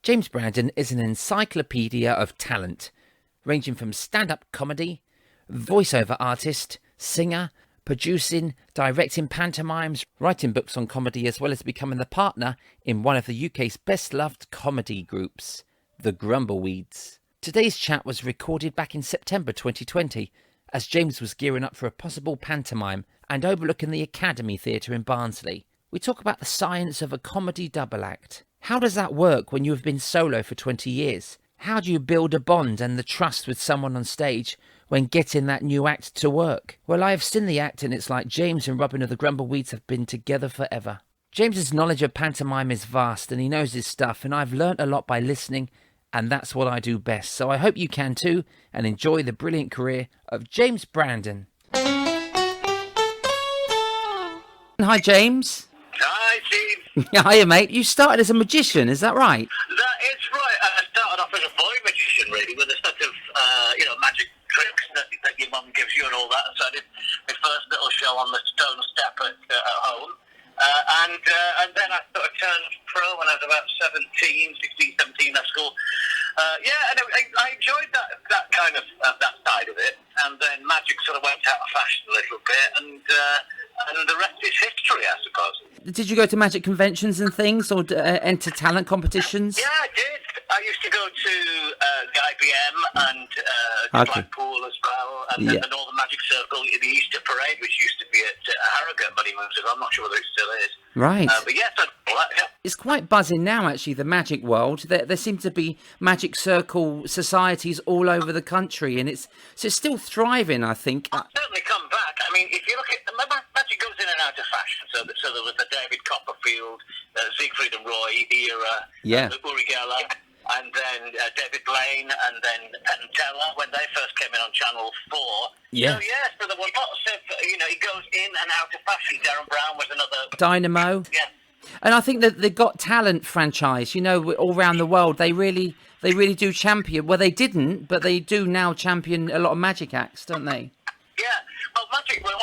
James Brandon is an encyclopaedia of talent, ranging from stand-up comedy, voiceover artist, singer, producing, directing pantomimes, writing books on comedy, as well as becoming the partner in one of the UK's best-loved comedy groups, the Grumbleweeds. Today's chat was recorded back in September 2020, as James was gearing up for a possible pantomime and overlooking the Academy Theatre in Barnsley. We talk about the science of a comedy double act. How does that work when you have been solo for 20 years? How do you build a bond and the trust with someone on stage when getting that new act to work? Well, I have seen the act and it's like James and Robin of the Grumbleweeds have been together forever. James's knowledge of pantomime is vast and he knows his stuff, and I've learnt a lot by listening, and that's what I do best. So I hope you can too and enjoy the brilliant career of James Brandon. Hi, James. Hi, Steve. Hiya, mate. You started as a magician, is that right? That is right. I started off as a boy magician, really, with a set of, magic tricks that your mum gives you and all that. So I did my first little show on the stone step at home. And then I sort of turned pro when I was about 16, 17, left school. And I enjoyed that kind of that side of it. And then magic sort of went out of fashion a little bit, and the rest is history, I suppose. Did you go to magic conventions and things, or enter talent competitions? Yeah, I did. I used to go to IBM and Blackpool as well, and then the Northern Magic Circle, the Easter Parade, which used to be at Harrogate many months ago. I'm not sure whether it still is. Right. But yes, I did all that, yeah. It's quite buzzing now, actually, the magic world. There seem to be magic circle societies all over the country, and it's still thriving, I think. It's certainly come back. I mean, if you look at magic goes in and out of fashion. So there was the David Copperfield, Siegfried and Roy era, Uri Geller, and then David Blaine, and then Pentella when they first came in on Channel 4. Yeah. So there were lots of, it goes in and out of fashion. Darren Brown was another. Dynamo. Yeah. And I think that the Got Talent franchise, all around the world, they really do champion. Well, they didn't, but they do now champion a lot of magic acts, don't they? Yeah. Well, magic was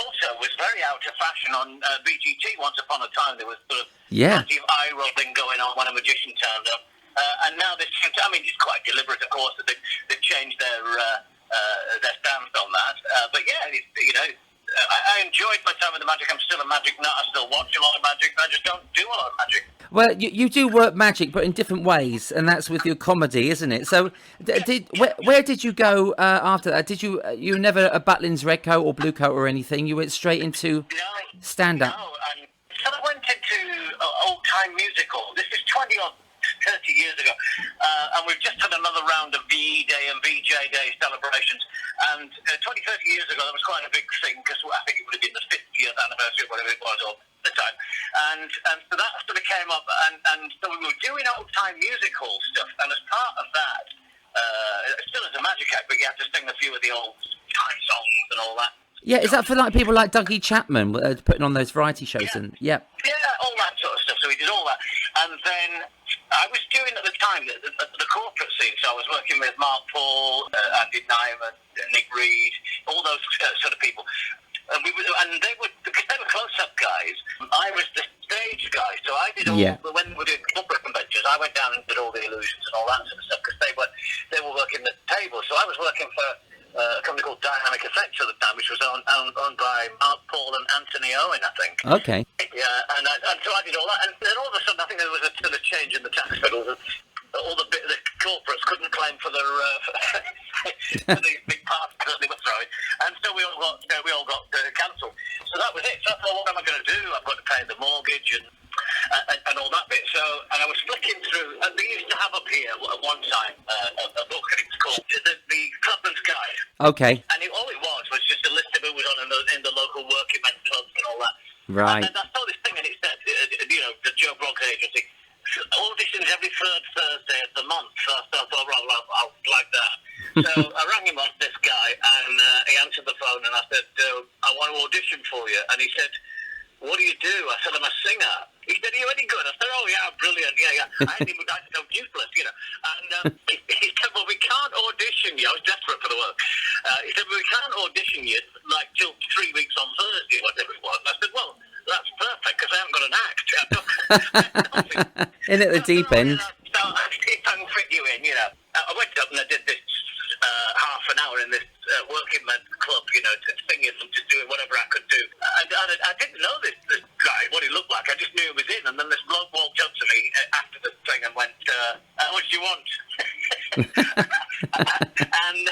very out of fashion on BGT. Once upon a time, there was sort of massive eye rolling going on when a magician turned up. And now it's quite deliberate, of course, that they've changed their stance on that. But yeah, I enjoyed my time with the magic. I'm still a magic nut. I still watch a lot of magic, but I just don't do a lot of magic. Well, you do work magic, but in different ways, and that's with your comedy, isn't it? So, where did you go after that? Did you never a Butlins red coat or blue coat or anything? You went straight into stand-up. No, so I went into old-time musical. This is 30 years ago, and we've just had another round of VE Day and VJ Day celebrations, and 20, 30 years ago that was quite a big thing, because I think it would have been the 50th anniversary or whatever it was of the time, and so that sort of came up, and so we were doing old-time musical stuff, and as part of that, still as a magic act, we had to sing a few of the old time songs and all that. Yeah, is that for like people like Dougie Chapman putting on those variety shows? Yeah, all that sort of stuff. So we did all that, and then I was doing at the time the corporate scene. So I was working with Mark Paul, Andy Nyman, Nick Reed, all those sort of people, and they were, because they were close-up guys. I was the stage guy, so I did all when we did corporate conventions. I went down and did all the illusions and all that sort of stuff, because they were working the table. So I was working for a company called Dynamic Effects at the time, which was owned by Mark Paul and Anthony Owen, I think. Okay. Yeah, and so I did all that, and then all of a sudden I think there was a sort of change in the tax bill. All the corporates couldn't claim for their for these big parties that they were throwing, and so we all got cancelled. So that was it. So I thought, what am I going to do? I've got to pay the mortgage and all that bit. So, and I was flicking through, and they used to have up here at one time a book, and it was called the Clubman's Guide. Okay. And all it was just a list of who was on in the local working men's clubs and all that. Right. And I saw this thing, and it said, the Joe Broggs agency, auditions every third Thursday of the month. So I thought, I'll flag that. So I rang him up, this guy, and he answered the phone, and I said, I want to audition for you. And he said, what do you do? I said, I'm a singer. He said, are you any good? I said, oh, yeah, brilliant, yeah. I said, useless, And he said, well, we can't audition you. I was desperate for the work. He said, well, we can't audition you, till 3 weeks on Thursday, whatever it was. And I said, well, that's perfect, because I haven't got an act. In at the deep end. So he hung I didn't know this guy, what he looked like. I just knew he was in. And then this bloke walked up to me after the thing and went, how much do you want? and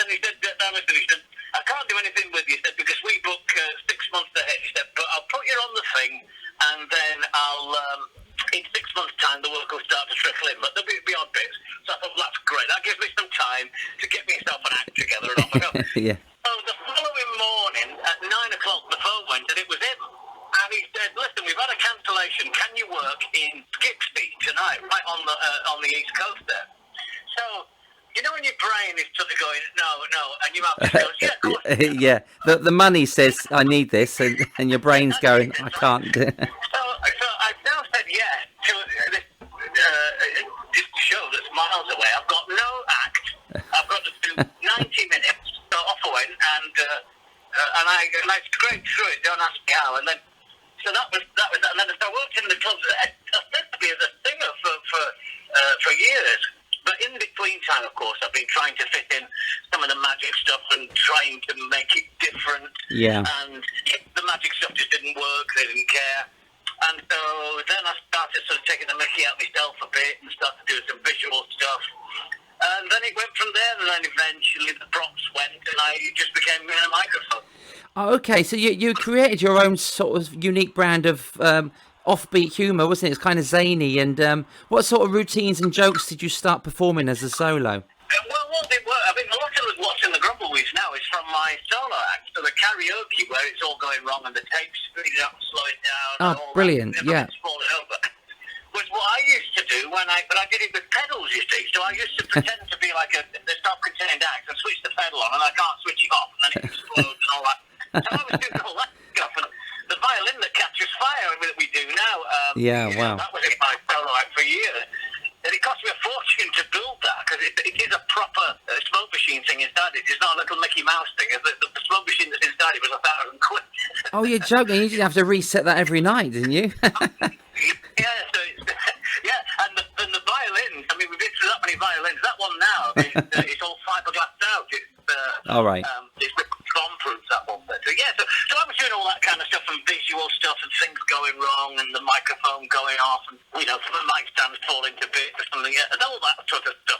he said, listen, he said, I can't do anything with you, he said, because we book 6 months ahead. He said, but I'll put you on the thing, and then I'll, in 6 months' time, the work will start to trickle in, but there'll be odd bits. So I thought, well, that's great. That gives me some time to get myself an act together, and off I go. Yeah. So the following morning, at 9 o'clock, the phone went, and it was him. And he said, listen, we've had a cancellation. Can you work in Skipsby tonight, right on the East Coast there? So, you know when your brain is sort of going, no, and your mouth just goes, yeah, of course. Yeah. The money says, I need this, and your brain's going, I can't do it. So I've now said yes to this show that's miles away. I've got no act. I've got to do 90 minutes. So off I went, and I scraped through it. Don't ask me how. And then, so that was that. And then I worked in the clubs. Ostensibly as a singer for years. But in between time, of course, I've been trying to fit in some of the magic stuff and trying to make it different. Yeah. And the magic stuff just didn't work. They didn't care. And so then I started sort of taking the mickey out myself a bit and started doing some visual stuff. And then it went from there, and then eventually the props went, and I just became me and a microphone. Oh, okay, so you created your own sort of unique brand of offbeat humour, wasn't it? It's kind of zany. And what sort of routines and jokes did you start performing as a solo? Well, what they were, I mean, a lot of what's in the Grumbleweeds now is from my solo act. So the karaoke, where it's all going wrong and the tape speeding up, slowing down. Oh, and all brilliant! That, yeah. Falling over, was what I used to do but I did it with pedals, you see. So I used to pretend to be like a self-contained act and switch the pedal on, and I can't switch it off, and then it explodes and all that. So I was doing all that stuff, and the violin that catches fire that we do now. Wow. That was in my solo act for years. And it cost me a fortune to build that, because it is a proper smoke machine thing inside it. It's not a little Mickey Mouse thing. The smoke machine that's inside it was £1,000. Oh, you're joking. You didn't have to reset that every night, didn't you? And the violins, I mean, we've been through that many violins. That one now, it's all fiberglassed out. All right. It's bomb-proof, that one. So I was doing all that kind of stuff and visual stuff and things going wrong and the microphone going off and, some mic stands falling to bits or something. And all that sort of stuff.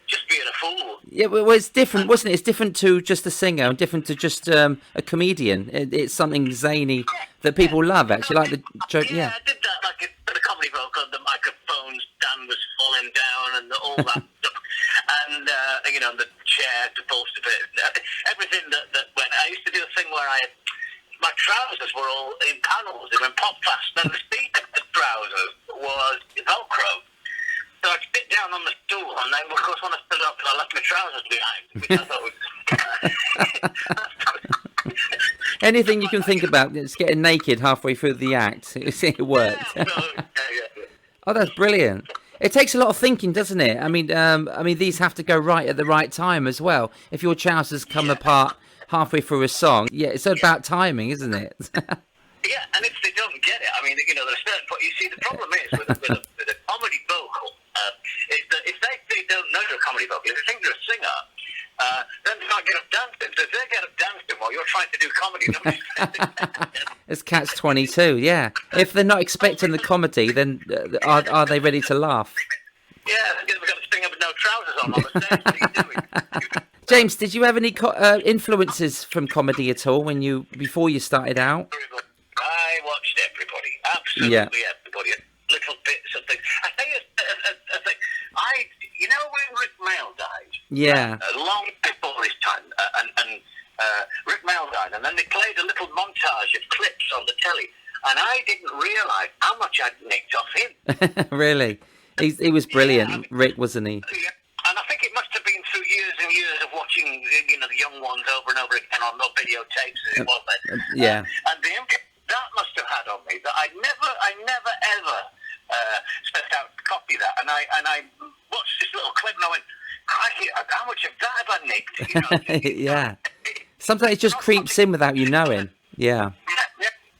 Just being a fool. Yeah, well, it's different, wasn't it? It's different to just a singer and different to just a comedian. It's something zany that people love, actually, like the joke. Yeah, I did that, like the comedy vocal, the microphone stand was falling down and all that stuff. And, the chair supposed to be, everything that went. I used to do a thing where my trousers were all in panels. They went pop fast. And the seat of the trousers was Velcro. So I'd sit down on the stool, and then, of course, when I stood up, I left my trousers behind, which I thought was... Anything you can think about, it's getting naked halfway through the act. It worked. Yeah. Oh, that's brilliant. It takes a lot of thinking, doesn't it? I mean, these have to go right at the right time as well. If your trousers come apart halfway through a song, it's about timing, isn't it? Yeah, and if they don't get it, I mean, there's a certain point. You see, the problem is with a comedy vocal is that if they don't know you're a comedy vocal, if they think you're a singer, then they can't get up dancing. So if they get up dancing while you're trying to do comedy, It's catch-22, yeah. If they're not expecting the comedy, then are they ready to laugh? Yeah, we've got to sing up with no trousers on the stage. What are you doing? James, did you have any influences from comedy at all before you started out? I watched everybody, absolutely everybody, little bits of things. I tell you a thing. When Rick Mail died, long before his time, and Rick Mail died, and then they played a little montage of clips on the telly, and I didn't realise how much I'd nicked off him. Really? He was brilliant, Rick, wasn't he? Yeah. And I think it must have been through years and years of watching, the young ones over and over again on no videotapes as it was then. And the impact that must have had on me that I never ever set out to copy that. And I watched this little clip and I went, crikey, how much of that have I nicked? Yeah. Sometimes it just creeps in without you knowing. Yeah.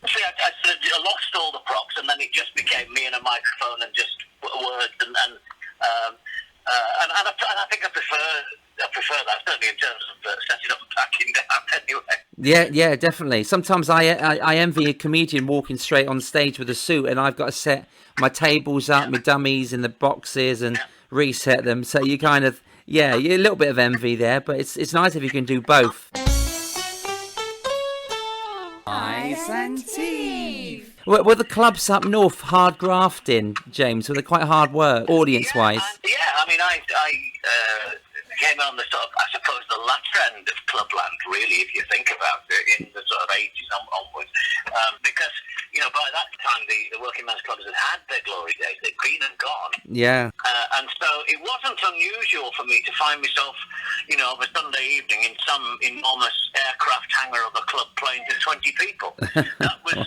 See, I lost all the props, and then it just became me and a microphone and just words and I think I prefer that, certainly in terms of setting up and packing down anyway. Yeah, definitely. Sometimes I envy a comedian walking straight on stage with a suit, and I've got to set my tables up, my dummies in the boxes, and reset them. So you kind of, you're a little bit of envy there, but it's nice if you can do both. Ice and teeth. Were the clubs up north hard grafting, James? Were they quite hard work, audience-wise? I mean, I came on the sort of, I suppose, the latter end of clubland, really, if you think about it, in the sort of 80s onwards. Because, by that time, the working men's clubs had their glory days. They'd been and gone. Yeah. And so it wasn't unusual for me to find myself, of a Sunday evening in some enormous aircraft hangar of a club playing to 20 people. That was...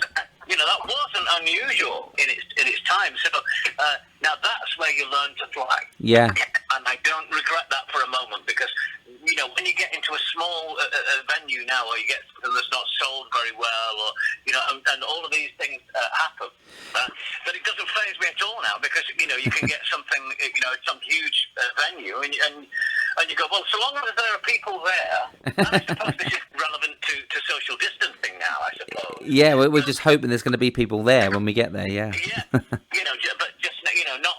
that wasn't unusual in its time. So now that's where you learn to fly. Yeah. And I don't regret that for a moment, because when you get into a small venue now, or you get something that's not sold very well, or and all of these things happen, but it doesn't faze me at all now, because you can get something, some huge venue, and you go, well, so long as there are people there, and I suppose this is relevant to social distancing now, I suppose. Yeah, we're just hoping there's going to be people there when we get there. Yeah. Yeah, but just not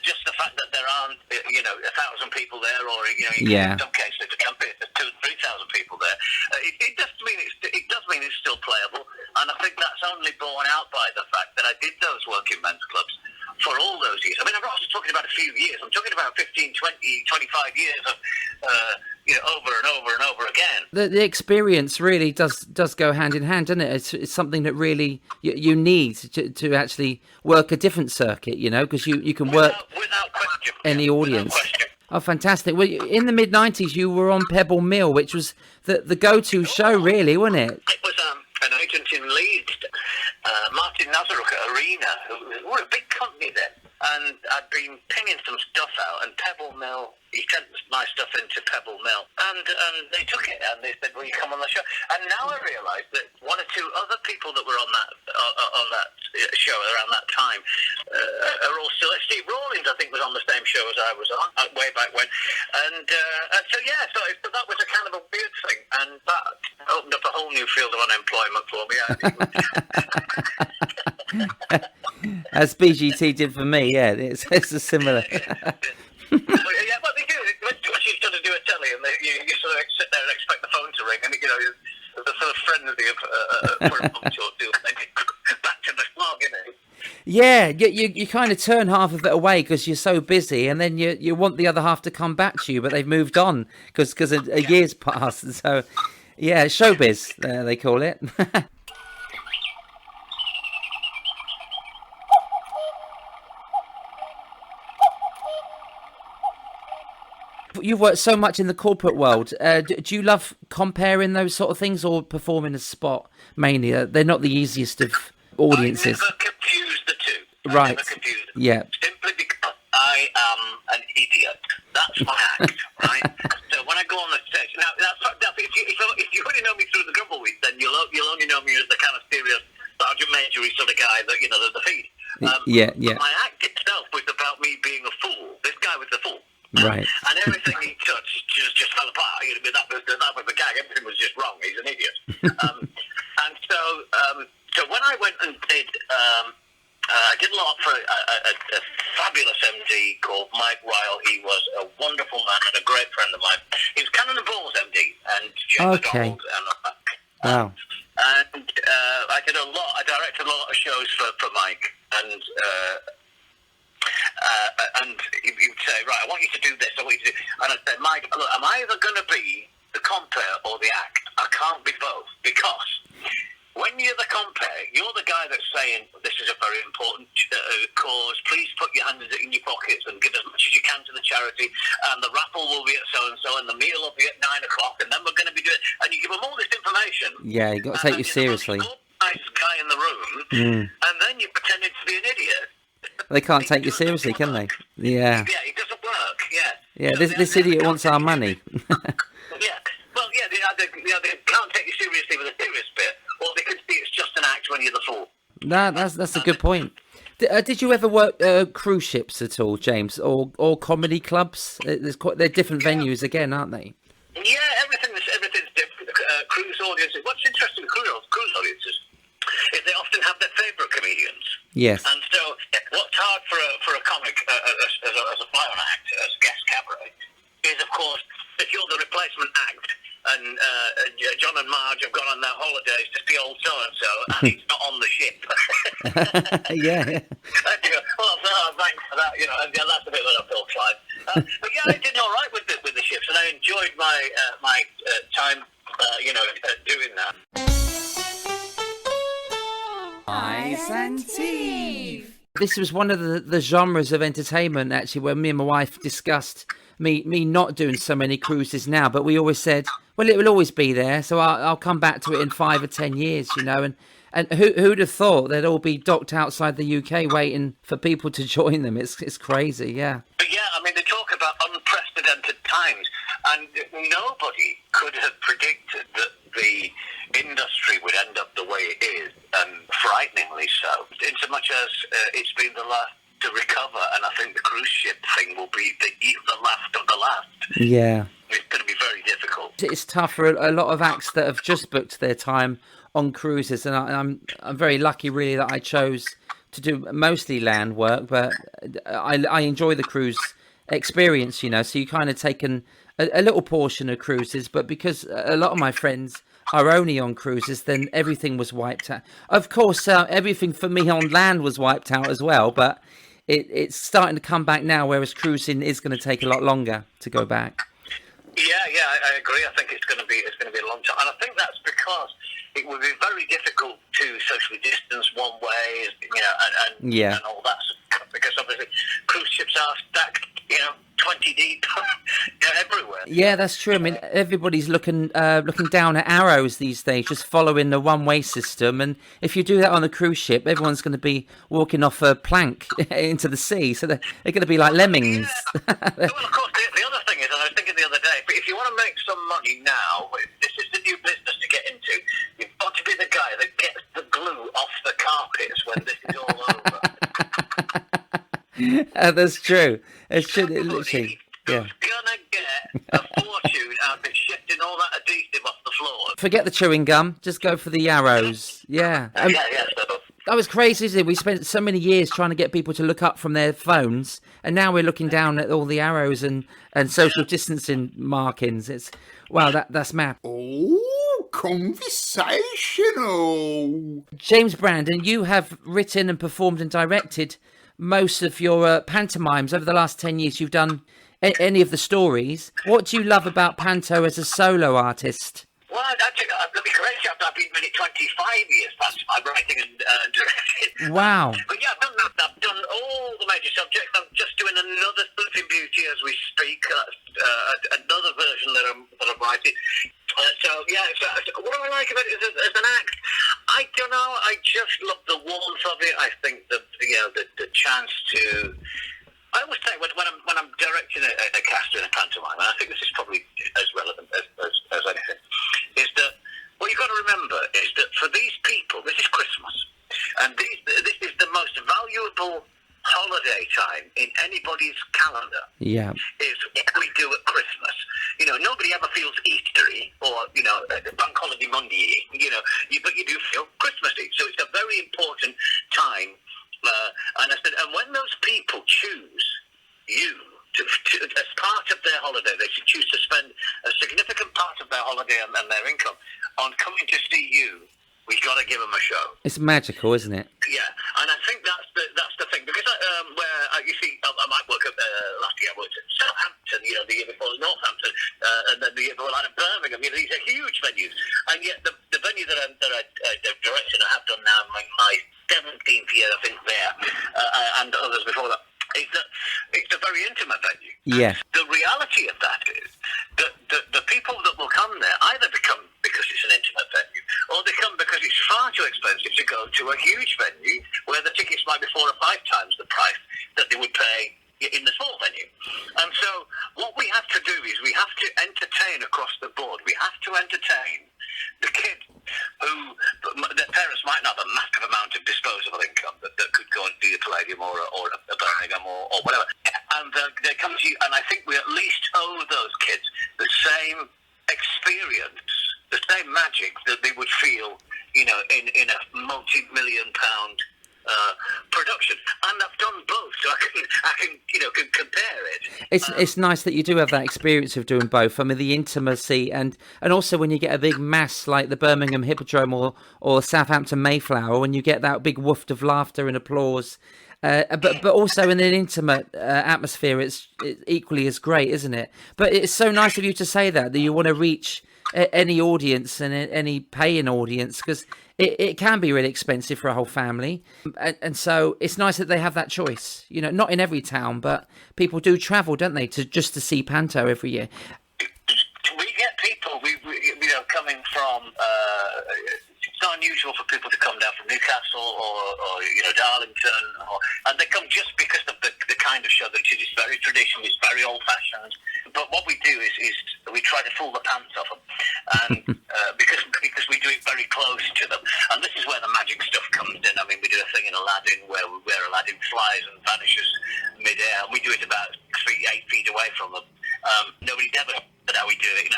just the fact that there aren't 1,000 people there, or in some cases it can be 2,000 to 3,000 people there. It does mean it's still playable, and I think that's only borne out by the fact that I did those working men's clubs for all those years. I mean, I'm not just talking about a few years. I'm talking about 15, 20, 25 years of over and over and over again. The experience really does go hand in hand, doesn't it? It's something that really you need to actually work a different circuit, because you can work without question. Any audience. Oh, fantastic. Well, in the mid-90s, you were on Pebble Mill, which was the go-to show, really, wasn't it? It was an agent in Leeds, Martin Nazaruk at Arena, who were a big company then. And I'd been pinging some stuff out, and Pebble Mill, he sent my stuff into Pebble Mill, and they took it, and they said, will you come on the show? And now I realise that one or two other people that were on that show around that time are all still. Steve Rawlins, I think, was on the same show as I was on, way back when. And so that was a kind of a weird thing, and that opened up a whole new field of unemployment for me. As BGT did for me, yeah, it's a similar. Yeah, but they do. What you sort of do a telly, and you sort of sit there and expect the phone to ring, and the sort of frenzy of for a month or two, and then back to the slog, Yeah, you kind of turn half of it away because you're so busy, and then you want the other half to come back to you, but they've moved on because a year's passed, and so yeah, showbiz, they call it. You've worked so much in the corporate world. Do you love comparing those sort of things, or performing a spot mainly? They're not the easiest of audiences. I never confuse the two. Right. Never confuse them. Yeah. Simply because I am an idiot. That's my act, right? So when I go on the stage, now if you already know me through the Grumbleweeds, then you'll only know me as the kind of serious Sergeant Majory sort of guy that the feed. Yeah. But my act itself was about me being a fool. This guy was the fool. Right. And everything he touched just fell apart. That was the gag. Everything was just wrong. He's an idiot. And so when I went and did, I did a lot for a fabulous MD called Mike Ryle. He was a wonderful man and a great friend of mine. He was Cannon and Balls MD and James Okay. Donald. Wow. And I did a lot. I directed a lot of shows for Mike, and he would say, right, I want you to do this, I want you to do... And I'd say, Mike, look, I'm either going to be the compere or the act. I can't be both, because when you're the compere, you're the guy that's saying, this is a very important cause, please put your hands in your pockets and give as much as you can to the charity, and the raffle will be at so-and-so, and the meal will be at 9 o'clock, and then we're going to be doing... And you give them all this information. Yeah, you've got to take you seriously. Nice guy in the room, and then you're pretending to be an idiot. They can't take you seriously, can they? Yeah. Yeah, it doesn't work, yeah. Yeah, this idiot wants our money. Yeah, well, yeah, they can't take you seriously with a serious bit, or they could see it's just an act when you're the fool. That's a good point. Did you ever work cruise ships at all, James, or comedy clubs? They're different venues again, aren't they? Yeah, everything's different. cruise audiences, what's interesting with cruise audiences is they often have their favourite comedians. Yes. And so what's hard for a comic as a fly-on act, as a guest cabaret, is, of course, if you're the replacement act and John and Marge have gone on their holidays to see old so-and-so and he's not on the ship. Yeah. And you go, well, thanks for that. You know, and that's a bit of an uphill climb. But yeah, I did all right with the ships, and I enjoyed my time, doing that. Ice and Teeth. This was one of the genres of entertainment, actually, where me and my wife discussed me not doing so many cruises now, but we always said, well, it will always be there, so I'll come back to it in 5 or 10 years, you know, and who'd have thought they'd all be docked outside the UK waiting for people to join them. It's crazy, yeah. But yeah, I mean, they talk about unprecedented times, and nobody could have predicted that the industry would end up the way it is, and frighteningly so, in so much as it's been the last to recover, and I think the cruise ship thing will be the last of the last. Yeah. It's going to be very difficult. It's tough for a lot of acts that have just booked their time on cruises, and I'm very lucky, really, that I chose to do mostly land work, but I enjoy the cruise experience, you know, so you kind of taken a little portion of cruises, but because a lot of my friends are only on cruises, then everything was wiped out. Of course, everything for me on land was wiped out as well, but it's starting to come back now, whereas cruising is going to take a lot longer to go back. Yeah, I agree. I think it's going to be a long time, and I think that's because it would be very difficult to socially distance one way, you know, and all that stuff, because obviously cruise ships are stacked, you know, 20 deep everywhere. Yeah, that's true. I mean, everybody's looking down at arrows these days, just following the one-way system. And if you do that on a cruise ship, everyone's going to be walking off a plank into the sea. So they're going to be like lemmings. Yeah. Well, of course, the other thing is, and I was thinking the other day, but if you want to make some money now, this is the new business to get into. You've got to be the guy that gets the glue off the carpets when this is all over. That's true. It's true. Literally, yeah. Gonna get a fortune out of shifting all that adhesive off the floor. Forget the chewing gum. Just go for the arrows. Yeah. That was crazy, isn't it? We spent so many years trying to get people to look up from their phones, and now we're looking down at all the arrows and social distancing markings. It's that's mad. Oh, conversational. James Brandon, you have written and performed and directed most of your pantomimes over the last 10 years. You've done any of the stories. What do you love about panto as a solo artist? Well, actually, let me correct you. I've been doing it 25 years. I'm writing and directing. Wow. But yeah, I've done that. I've done all the major subjects. I'm just doing another Sleeping Beauty as we speak. Another version that I'm writing. So what do I like about it as an act? I don't know. I just love the warmth of it. I think the chance to. I always say when I'm directing a cast in a pantomime, and I think this is probably as relevant as anything, is that what you've got to remember is that for these people, this is Christmas, and this is the most valuable holiday time in anybody's calendar. Yeah, is what we do at Christmas. You know, nobody ever feels Eastery or Bank Holiday Monday. But you do feel Christmassy. So it's a very important time. And I said, and when those people choose you to, as part of their holiday, they should choose to spend a significant part of their holiday and their income on coming to see you. We've got to give them a show. It's magical, isn't it? Yeah, and I think that's the thing, because you see, I might work at last year I worked at Southampton, the year before Northampton, and then the year before at Birmingham. These are huge venues, and yet the venue that I'm directing, I have done now my 17th year, I think, there, and others before that. It's a very intimate venue. Yeah. The reality of that is that the people that will come there either become because it's an intimate venue, or they come because it's far too expensive to go to a huge venue where the tickets might be 4 or 5 times the price that they would pay in the small venue. And so what we have to do is we have to entertain across the board. We have to entertain the kids who their parents might not have a massive amount of disposable income that could go and do a Palladium or a Birmingham or whatever. And they come to you, and I think we at least owe those kids the same experience, the same magic multi-million-pound production, and I've done both, so I can compare it. It's nice that you do have that experience of doing both. I mean, the intimacy and also when you get a big mass like the Birmingham Hippodrome or Southampton Mayflower, when you get that big waft of laughter and applause. But also in an intimate atmosphere, it's equally as great, isn't it? But it's so nice of you to say that you want to reach any audience and any paying audience, because it can be really expensive for a whole family. And so it's nice that they have that choice. You know, not in every town, but people do travel, don't they, just to see Panto every year. We get people, coming from... it's not unusual for people to come down from Newcastle or Darlington, and they come just because of the kind of show that it is. It's very traditional, it's very old-fashioned. But what we do is we try to fool the pants off them, and because we do it very close to them. And this is where the magic stuff comes in. I mean, we do a thing in Aladdin where Aladdin flies and vanishes mid-air, and we do it about 8 feet away from them. Nobody's ever said how we do it,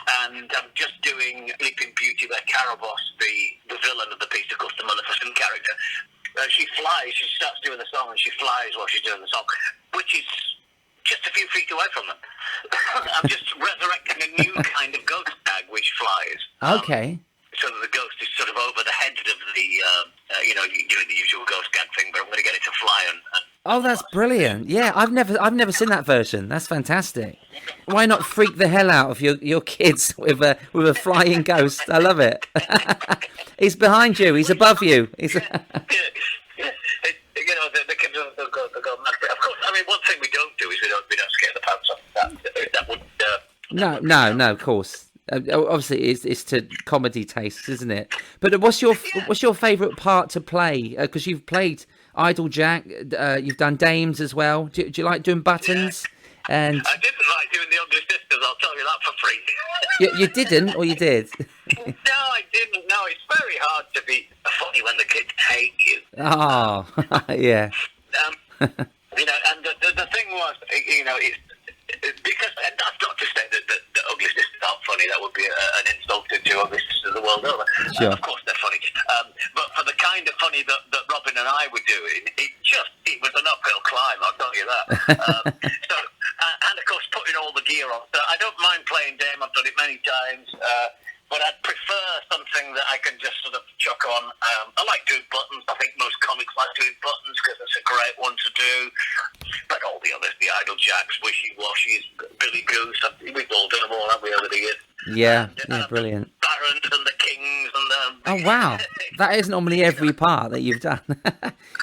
And I'm just doing Sleeping Beauty where Caraboss, the villain of the piece, of course, the Maleficent character, she flies, she starts doing the song and she flies while she's doing the song, which is just a few feet away from them. I'm just resurrecting a new kind of ghost tag which flies. Okay. So that the ghost is sort of over the head of the, you're doing the usual ghost gag thing, but I'm going to get it to fly and Oh, that's brilliant! Yeah, I've never seen that version. That's fantastic. Why not freak the hell out of your kids with a flying ghost? I love it. He's behind you. He's above you. He's... The kids they'll go mad. But of course, I mean, one thing we don't do is we don't scare the pants off. That would. No. Of course. Obviously, it's to comedy tastes, isn't it? But what's your favourite part to play? Because you've played Idle Jack, you've done Dames as well. Do you like doing Buttons? Yeah. And I didn't like doing the Ugly Sisters. I'll tell you that for free. you didn't, or you did? No, I didn't. No, it's very hard to be funny when the kids hate you. Oh, yeah. And the thing was, it's because, and that's not to say that the Ugly Sisters aren't funny. That would be an insult to Ugly Sisters the world over. Sure. Of course they're funny. But for the kind of funny that Robin and I were doing, it was an uphill climb, I'll tell you that. And of course putting all the gear on. So I don't mind playing Dame, I've done it many times. But I'd prefer something that I can just sort of chuck on. I like doing Buttons. I think most comics like doing Buttons because it's a great one to do. But all the others, the Idle Jacks, Wishy Washies, Billy Goose, we've all done them all, haven't we, over the years? Yeah, brilliant. Barons and the Kings and the... Oh wow, that is normally every part that you've done,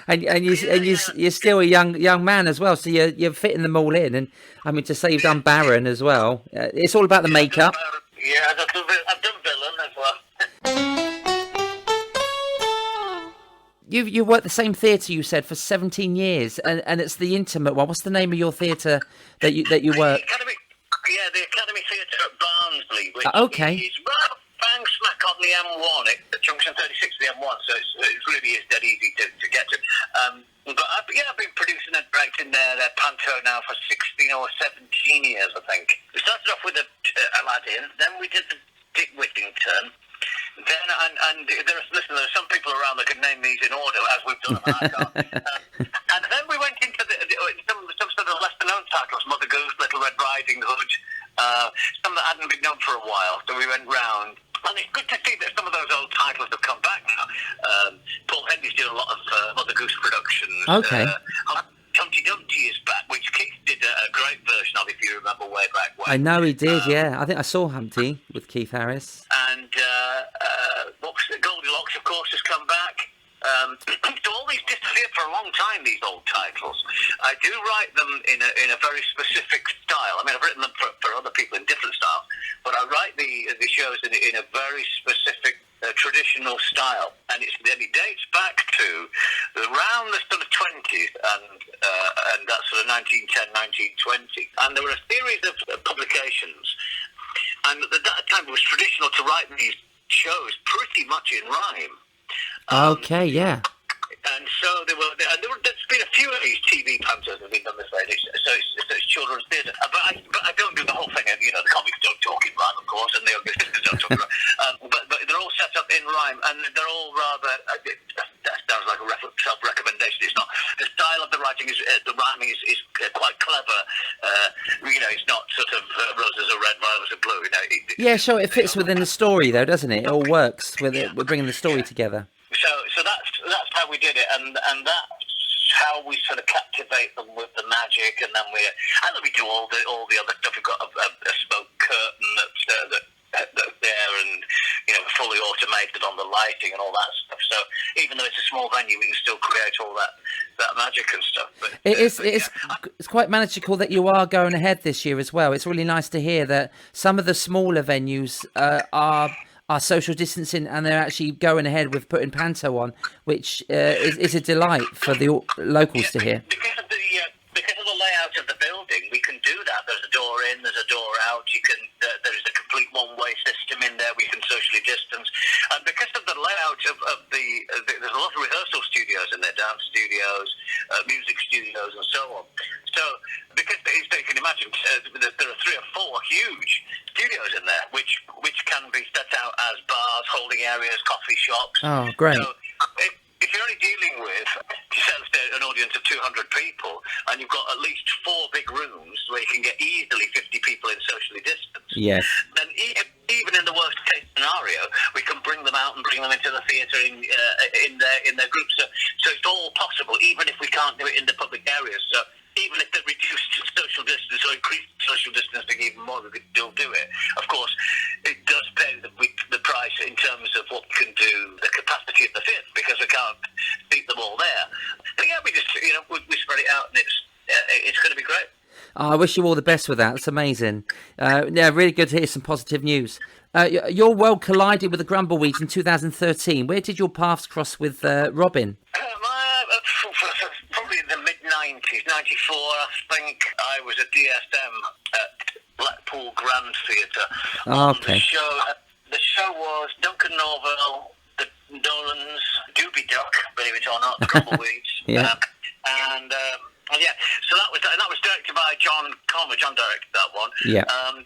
and you're still a young man as well. So you're fitting them all in, and I mean to say you've done Baron as well. It's all about the makeup. Yeah, I've done Villain as well. You worked the same theatre, you said, for 17 years, and it's the intimate one. What's the name of your theatre that you work? The Academy Theatre at Barnsley, which is right bang smack on the M1, at junction 36 of the M1, so it really is dead easy to get to. But I've been producing and directing their Panto now for 16 or 17 years, I think. We started off with Aladdin, then we did the Dick Whittington, then and there are some people around that could name these in order as we've done them. And then we went into some sort of lesser known titles, Mother Goose, Little Red Riding Hood, some that hadn't been done for a while, so we went round. And it's good to see that some of those old titles have come back now. Paul Henry's doing a lot of Mother Goose productions. Okay. Humpty Dumpty is back, which Keith did a great version of, if you remember, way back when. I know he did, yeah. I think I saw Humpty with Keith Harris. And Goldilocks, of course, has come back. So all these disappeared for a long time, these old titles. I do write them in a very specific style. I mean, I've written them for other people in different styles, but I write the shows in a very specific traditional style, and it dates back to around the sort of 20s and that sort of 1910, 1920. And there were a series of publications, and at that time it was traditional to write these shows pretty much in rhyme. Okay, yeah. And so there's been a few of these TV pantos that have been done this way. So it's children's theatre. But I don't do the whole thing. The comics don't talk in rhyme, of course, and the Ugly Sisters don't talk in rhyme. But they're all set up in rhyme, and they're all rather. That sounds like a self-recommendation. It's not. The style of the writing is the rhyming is quite clever. It's not sort of roses are red, violets are blue. Yeah, sure. It fits within the story, though, doesn't it? It all works with it. We're bringing the story together. So that's how we did it, and that's how we sort of captivate them with the magic, and then we do all the other stuff. We've got a smoke curtain that's there, and fully automated on the lighting and all that stuff. So even though it's a small venue, we can still create all that magic and stuff. But it's quite magical that you are going ahead this year as well. It's really nice to hear that some of the smaller venues are social distancing, and they're actually going ahead with putting Panto on, which is a delight for the locals to hear. Because of the layout of the building, we can do that. There's a door in, there's a door out. There's a complete one-way system in there. We can socially distance, and because of the layout of there's a lot of rehearsal studios in there, dance studios, music studios, and so on. So because you can imagine, there are 3 or 4 huge studios in there, which can be set out as bars, holding areas, coffee shops. Oh, great. So if you're only dealing with an audience of 200 people, and you've got at least 4 big rooms where you can get easily 50 people in socially distanced, yes, then even in the worst case scenario, we can bring them out and bring them into the theatre in their groups. So it's all possible, even if we can't do it in the public areas. So even if they reduced social distance or increased social distancing even more, we could still do it. Of course, it does pay the price in terms of what we can do, the capacity of the theatre, because we can't beat them all there. But yeah, we just we spread it out, and it's going to be great. Oh, I wish you all the best with that. It's amazing. Really good to hear some positive news. Your world collided with the Grumbleweeds in 2013. Where did your paths cross with Robin? Probably in the mid-90s, 94, I think. I was a DSM at Blackpool Grand Theatre. Oh, okay. The show was Duncan Norville, the Nolans, Doobie Duck, believe it or not, the Grumbleweeds. Yeah. So that was directed by John Conway. John directed that one. Yeah. And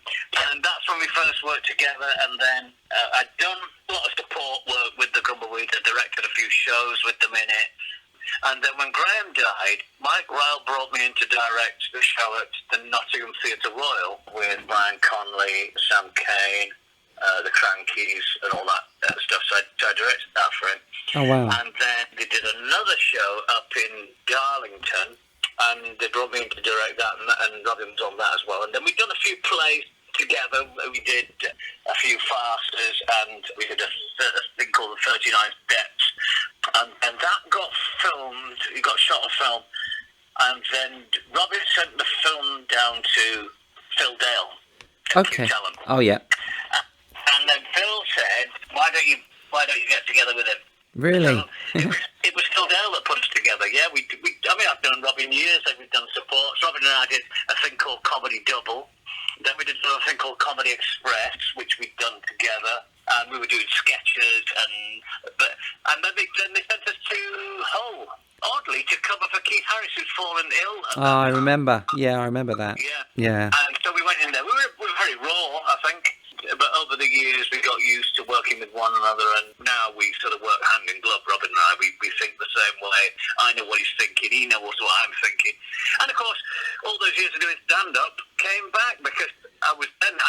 that's when we first worked together. And then I'd done a lot of support work with the Grumbleweeds. I directed a few shows with them in it. And then when Graham died, Mike Ryle brought me in to direct the show at the Nottingham Theatre Royal with Brian Conley, Sam Kane, the Crankies, and all that stuff. So I directed that for him. Oh, wow. And then they did another show up in Darlington, and they brought me in to direct that, and Robin was on that as well. And then we've done a few plays together. We did a few farces, and we did a thing called the 39 Steps. And that got filmed, it got shot on film, and then Robin sent the film down to Phil Dale. Okay. Oh, yeah. And then Phil said, why don't you get together with him? Really? So it was Phil Dale that put us together. Yeah, I've known Robin years. We've done support. Robin and I did a thing called Comedy Double. Then we did a thing called Comedy Express, which we'd done together. And we were doing sketches, and then they sent us to Hull, oddly, to cover for Keith Harris, who'd fallen ill. Oh, I remember. Yeah, I remember that. Yeah. And so we went in there. We were very raw, I think. But over the years, we got used to working with one another, and now we sort of work hand in glove. Robin and I, we think the same way. I know what he's thinking. He knows what I'm thinking. And of course, all those years of doing stand-up came back because I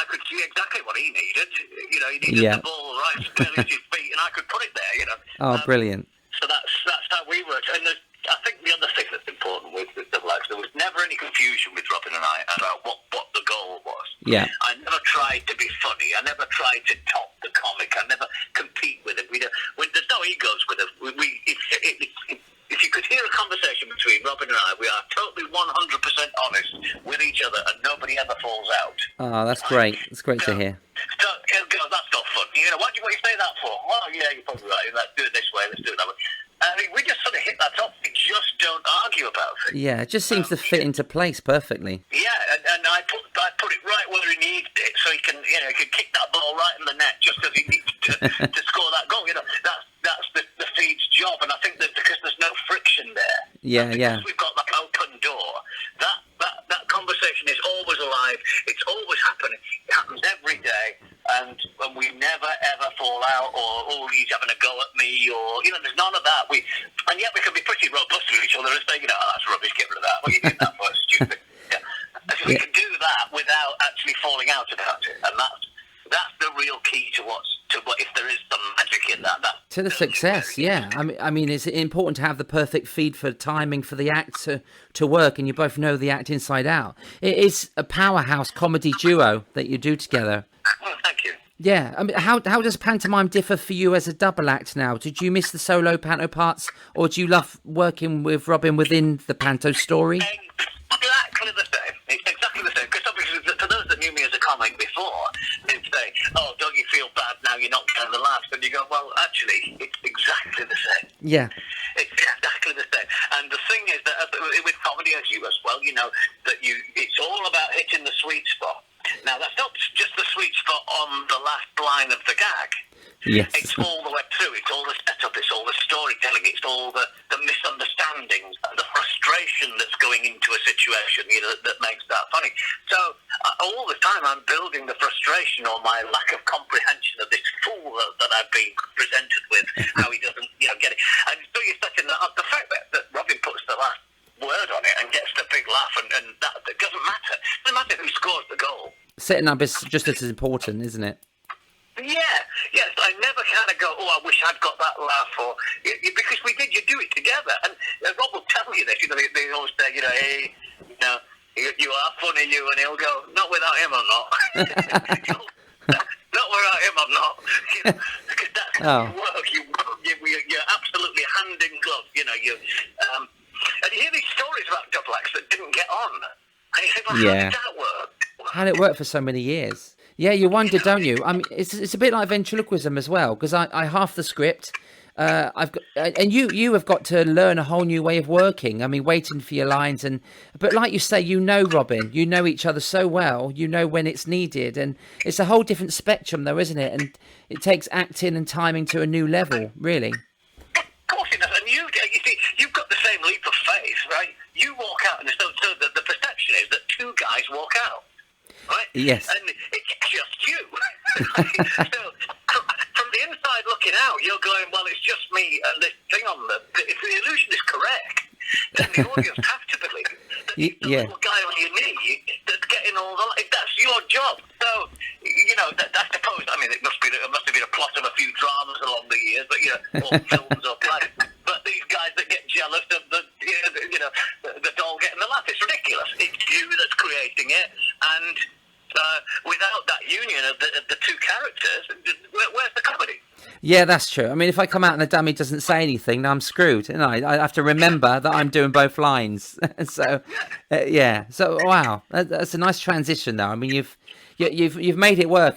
could see exactly what he needed. He needed the ball right squarely at his feet, and I could put it there. Oh, brilliant. So that's how we worked. And I think the other thing that's important with Double X, there was never any confusion with Robin and I about what the goal was. Yeah. I never tried to be funny. I never tried to top the comic. I never compete with him. There's no egos with us. If you could hear a conversation between Robin and I, we are totally 100% honest with each other, and nobody ever falls out. Oh, that's great. It's great to hear. So, that's not fun. What do you say that for? Well, yeah, you're probably right. Let's do it this way. Let's do it that way. I mean, we just sort of hit that top. We just don't argue about it. Yeah, it just seems to fit into place perfectly. Yeah, and I put it right where he needs it, so he can kick that ball right in the net just as he needs to score that goal. That's the feed's job, and I think that because there's no friction there. Yeah. We've got that open door. That conversation is always alive. It's always happening. It happens every day, and we never ever fall out or There's none of that. And yet we can be pretty robust with each other and say, oh, that's rubbish, get rid of that. What are you doing that for? It's stupid. Yeah. So we can do that without actually falling out about it. And that's the real key to what if there is some magic in that. To the success, yeah. I mean, it's important to have the perfect feed for timing for the act to work, and you both know the act inside out. It is a powerhouse comedy duo that you do together. Well, thank you. Yeah, I mean, how does pantomime differ for you as a double act now? Did you miss the solo panto parts, or do you love working with Robin within the panto story? Exactly the same. It's exactly the same. Because obviously, for those that knew me as a comic before, they'd say, "Oh, don't you feel bad now? You're not getting the laughs." And you go, "Well, actually, it's exactly the same." Yeah. It's exactly the same. And the thing is that with comedy, as well, that it's all about hitting the sweet spot. Now, that's not just the sweet spot on the last line of the gag. Yes. It's all the way through. It's all the setup. It's all the storytelling. It's all the misunderstandings and the frustration that's going into a situation, that makes that funny. So all the time I'm building the frustration or my lack of comprehension of this fool that I've been presented with, how he doesn't, get it. And so you're setting that up. The fact that Robin puts the last word on it and gets the big laugh, and that doesn't matter. It doesn't matter who scores the goal. Setting up is just as important, isn't it? Yeah, yes, I never kind of go, I wish I'd got that laugh, because you do it together. And Rob will tell you this, they always say, hey, you are funny, and he'll go, not without him, I'm not. Not without him, I'm not. Because that's how you work. You're absolutely hand in glove, and you hear these stories about double acts that didn't get on. And you think, well, how did that work? How did it work for so many years? Yeah, you wonder, don't you? I mean, it's a bit like ventriloquism as well, because I half the script. And you have got to learn a whole new way of working. I mean, waiting for your lines, but like you say, Robin, you know each other so well. You know when it's needed, and it's a whole different spectrum, though, isn't it? And it takes acting and timing to a new level, really. Of course it does. And you see, you've got the same leap of faith, right? You walk out, and so the perception is that two guys walk out. Right? Yes. And it's just you. So from the inside looking out, you're going, well, it's just me and this thing on if the illusion is correct, then the audience have to believe that the little guy on your knee that's getting all that's your job. So, I suppose, I mean, it must have been a plot of a few dramas along the years, but, or films or plays. But these guys that get jealous of the doll getting the laugh, it's ridiculous. It's you that's creating it, and without that union of the two characters, where's the comedy? Yeah, that's true. I mean, if I come out and the dummy doesn't say anything, then I'm screwed, and I have to remember that I'm doing both lines. So, yeah. So, wow, that's a nice transition, though. I mean, you've made it work.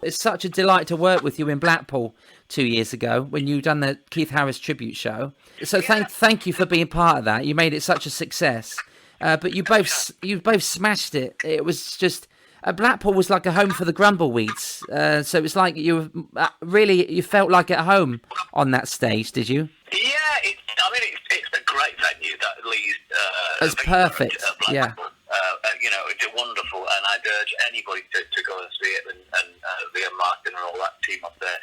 It's such a delight to work with you in Blackpool 2 years ago when you done the Keith Harris tribute show. So thank you for being part of that. You made it such a success. But you both smashed it. It was just Blackpool was like a home for the Grumbleweeds. So it's like you felt like at home on that stage. Did you? Yeah, it's a great venue that Lee's. It's perfect. Yeah. It's wonderful, and I'd urge anybody to go and see it, and Liam Martin and all that team up there.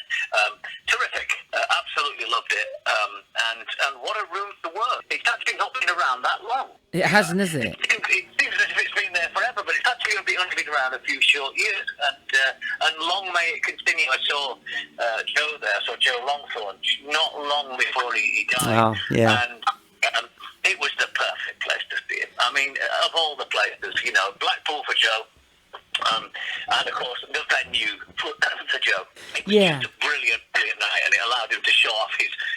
Terrific, absolutely loved it, and what a room to work. It's actually not been around that long. It hasn't, is it? It seems as if it's been there forever, but it's actually only been around a few short years, and long may it continue. I saw Joe there, I saw Joe Longthorne, not long before he died. Oh, yeah. And it was the perfect place to see it. I mean, of all the places, Blackpool for Joe, and of course the venue for Joe. It was just a brilliant night, and it allowed him to show off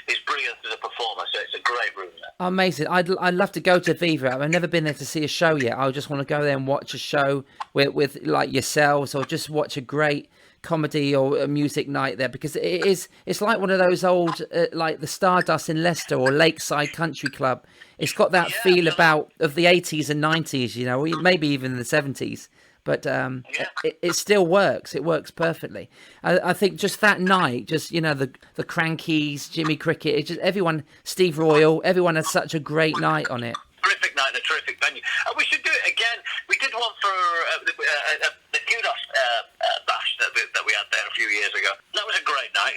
his brilliance as a performer. So it's a great room there. Amazing. I'd love to go to Viva. I've never been there to see a show yet. I just want to go there and watch a show with like yourselves, or just watch a great comedy or a music night there, because it's like one of those old like the Stardust in Leicester or Lakeside Country Club. It's got that feel of the 80s and 90s, maybe even the 70s, but it still works. It works perfectly. I think just that night, just the Crankies, Jimmy Cricket, everyone, Steve Royal, everyone had such a great night on it. Terrific night and a terrific venue. We should do it again. We did one for the Kudos bash that we had there a few years ago. That was a great night.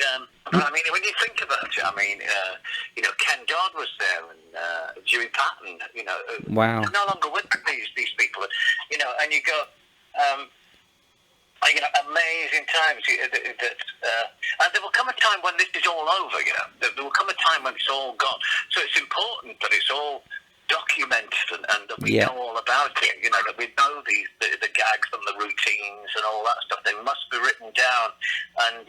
I mean, when you think about it, I mean, Ken Dodd was there and Dewey Patton. Wow. No longer with these people. And you go. Amazing times. And there will come a time when this is all over. There will come a time when it's all gone. So it's important that it's all documented and that we know all about it. That we know the gags and the routines and all that stuff. They must be written down. And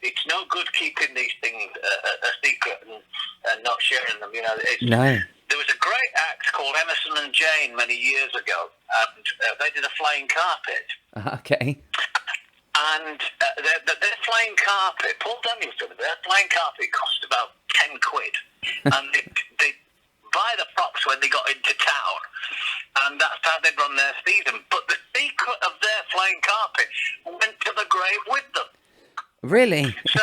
it's no good keeping these things a secret and not sharing them. No. There was a great act called Emerson and Jane many years ago, and they did a flying carpet. Okay. And their flying carpet, Paul Danielson, their flying carpet cost about 10 quid. And they buy the props when they got into town. And that's how they'd run their season. But the secret of their flying carpet went to the grave with them. Really? So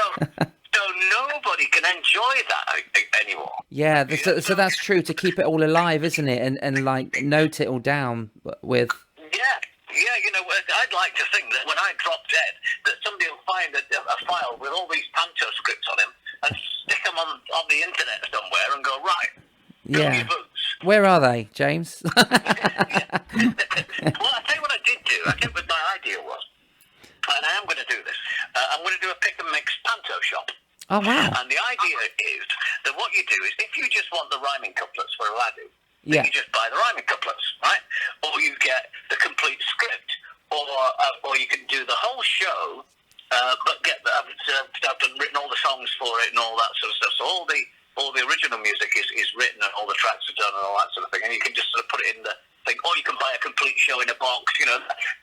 nobody can enjoy that anymore. Yeah, so that's true, to keep it all alive, isn't it? And like note it all down with. Yeah, I'd like to think that when I drop dead, that somebody will find a file with all these panto scripts on him and stick them on the internet somewhere and go, right, yeah. your boots. Where are they, James? Well, I tell you what I did do. I think what my idea was, and I am going to do this, I'm going to do a pick and mix panto shop. Oh, wow. And the idea is that what you do is, if you just want the rhyming couplets for a ladu, then you just buy the rhyming couplets, right? Or you get the complete script, or you can do the whole show, but I've written all the songs for it and all that sort of stuff. So all the original music is written and all the tracks are done and all that sort of thing, and you can just sort of put it in the thing, or you can buy a complete show in a box.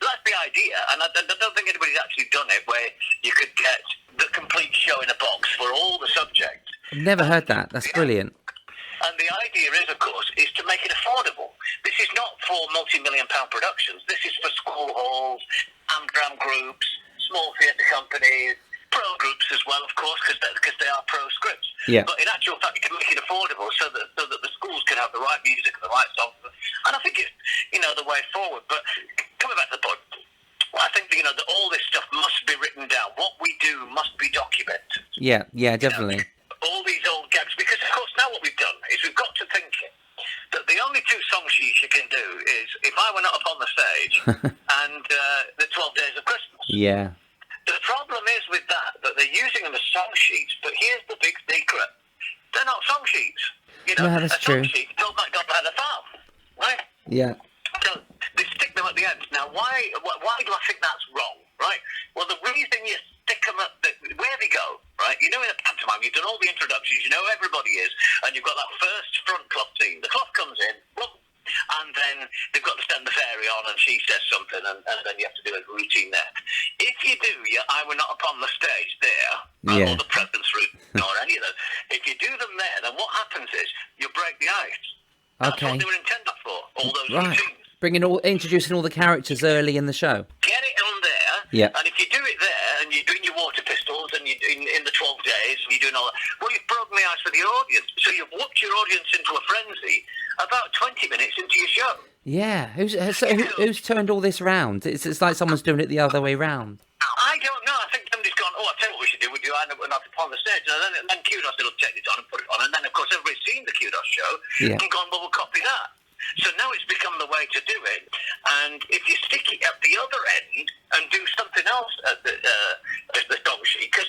That's the idea, and I don't think anybody's actually done it where you could get the complete show in a box for all the subjects. I've never heard that. That's brilliant. And the idea is, of course, is to make it affordable. This is not for multi-million-pound productions. This is for school halls, Amdram groups, small theatre companies, pro groups as well, of course, because they are pro scripts. Yeah. But in actual fact, you can make it affordable so that the schools can have the right music and the right songs. And I think it's, the way forward. But coming back to the point, I think, that all this stuff must be written down. What we do must be documented. Yeah, definitely. All these old gags, because of course now what we've done is we've got to think that the only two song sheets you can do is If I Were Not Upon the Stage and the 12 Days of Christmas. Yeah. The problem is with that they're using them as song sheets, but here's the big secret. They're not song sheets. No, that's true. Song sheet told my God had a farm, right? Yeah. So they stick them at the end. Now, why do I think that's wrong, right? Well, the reason you stick them at where they go, right? In a pantomime, you've done all the introductions, you know who everybody is, and you've got that first front cloth scene. The cloth comes in, and then they've got to stand the fairy on, and she says something, and then you have to do a routine there. If you do your I Were Not Upon the Stage there, right, or the presence routine, or any of those, if you do them there, then what happens is you break the ice. That's what they were intended for, all those routines. Introducing all the characters early in the show. Get it on there, and if you do it there, and you're doing your water pistols, and you're in the 12 days, and you're doing all that, well, you've broken the ice for the audience. So you've whooped your audience into a frenzy about 20 minutes into your show. Yeah, who's turned all this round? It's like someone's doing it the other way round. I don't know. I think somebody's gone, I'll tell you what we should do. We do I Were Not Upon the Stage. And then Kudos will take it on and put it on. And then, of course, everybody's seen the Kudos show and gone, well, we'll copy that. So now it's become the way to do it. And if you stick it at the other end and do something else at the song sheet, because